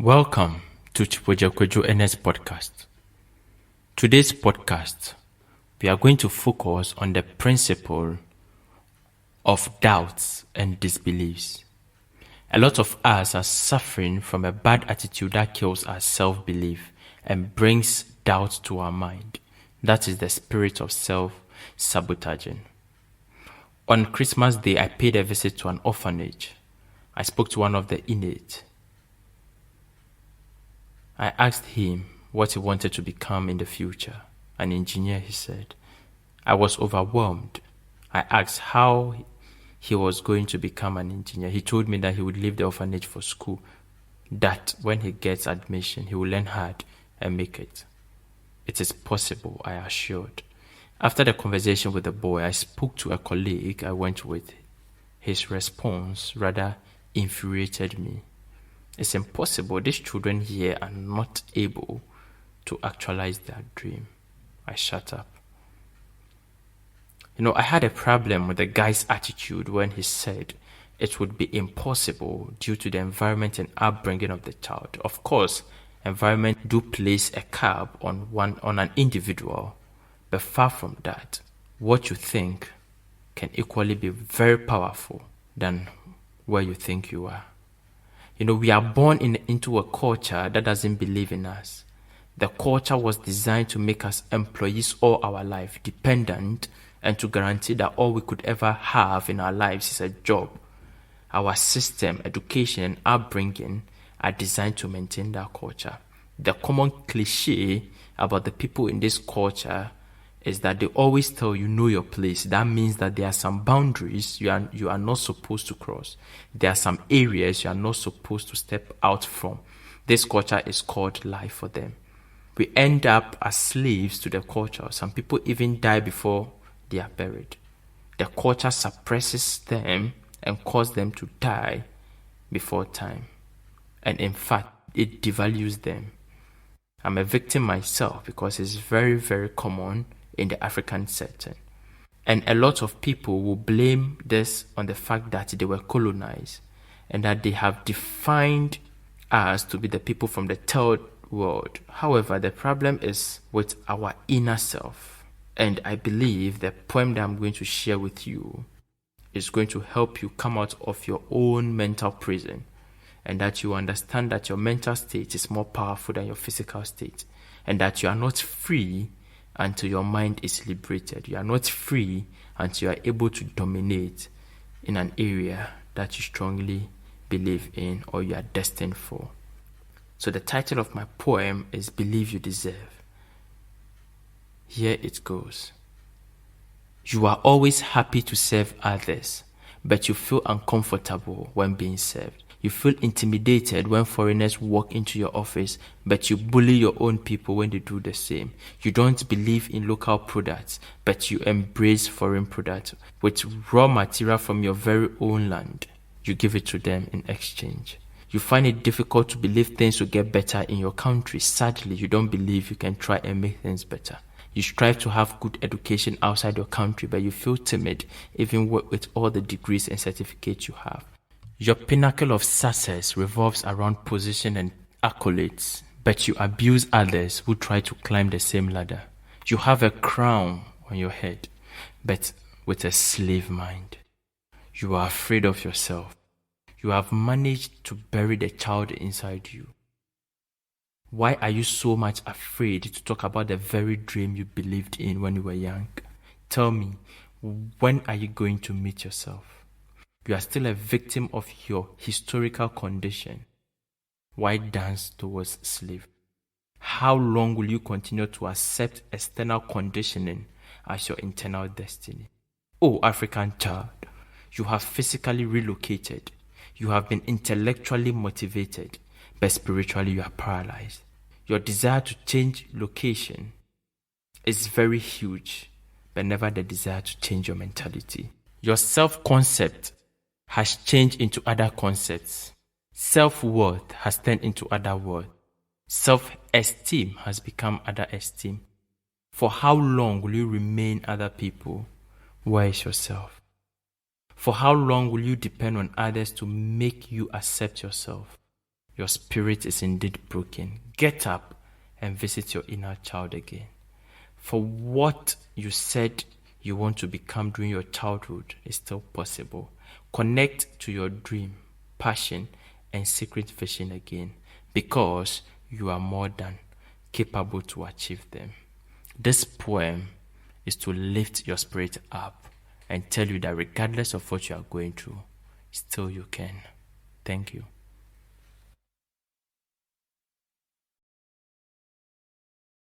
Welcome to Chipojakwejo NS podcast. Today's podcast, we are going to focus on the principle of doubts and disbeliefs. A lot of us are suffering from a bad attitude that kills our self-belief and brings doubt to our mind. That is the spirit of self-sabotaging. On Christmas Day, I paid a visit to an orphanage. I spoke to one of the inmates. I asked him what he wanted to become in the future. An engineer, he said. I was overwhelmed. I asked how he was going to become an engineer. He told me that he would leave the orphanage for school, that when he gets admission, he will learn hard and make it. It is possible, I assured. After the conversation with the boy, I spoke to a colleague I went with. His response rather infuriated me. It's impossible. These children here are not able to actualize their dream. I shut up. I had a problem with the guy's attitude when he said it would be impossible due to the environment and upbringing of the child. Of course, environment do place a cap on an individual, but far from that, what you think can equally be very powerful than where you think you are. We are born into a culture that doesn't believe in us. The culture was designed to make us employees all our life, dependent, and to guarantee that all we could ever have in our lives is a job. Our system, education, and upbringing are designed to maintain that culture. The common cliche about the people in this culture is that they always tell you know your place. That means that there are some boundaries you are not supposed to cross. There are some areas you are not supposed to step out from. This culture is called life for them. We end up as slaves to the culture. Some people even die before they are buried. The culture suppresses them and causes them to die before time. And in fact, it devalues them. I'm a victim myself because it's very, very common in the African setting. And a lot of people will blame this on the fact that they were colonized and that they have defined us to be the people from the third world. However, the problem is with our inner self. And I believe the poem that I'm going to share with you is going to help you come out of your own mental prison, and that you understand that your mental state is more powerful than your physical state, and that you are not free until your mind is liberated. You are not free until you are able to dominate in an area that you strongly believe in or you are destined for. So the title of my poem is Believe You Deserve. Here it goes. You are always happy to serve others, but you feel uncomfortable when being served. You feel intimidated when foreigners walk into your office, but you bully your own people when they do the same. You don't believe in local products, but you embrace foreign products. With raw material from your very own land, you give it to them in exchange. You find it difficult to believe things will get better in your country. Sadly, you don't believe you can try and make things better. You strive to have good education outside your country, but you feel timid even with all the degrees and certificates you have. Your pinnacle of success revolves around position and accolades, but you abuse others who try to climb the same ladder. You have a crown on your head, but with a slave mind. You are afraid of yourself. You have managed to bury the child inside you. Why are you so much afraid to talk about the very dream you believed in when you were young? Tell me, when are you going to meet yourself? You are still a victim of your historical condition. Why dance towards slavery? How long will you continue to accept external conditioning as your internal destiny? Oh, African child, you have physically relocated. You have been intellectually motivated, but spiritually you are paralyzed. Your desire to change location is very huge, but never the desire to change your mentality. Your self-concept has changed into other concepts. Self-worth has turned into other worth. Self-esteem has become other esteem. For how long will you remain other people? Where is yourself? For how long will you depend on others to make you accept yourself? Your spirit is indeed broken. Get up and visit your inner child again. For what you said you want to become during your childhood is still possible. Connect to your dream, passion, and secret vision again, because you are more than capable to achieve them. This poem is to lift your spirit up and tell you that regardless of what you are going through, still you can. Thank you.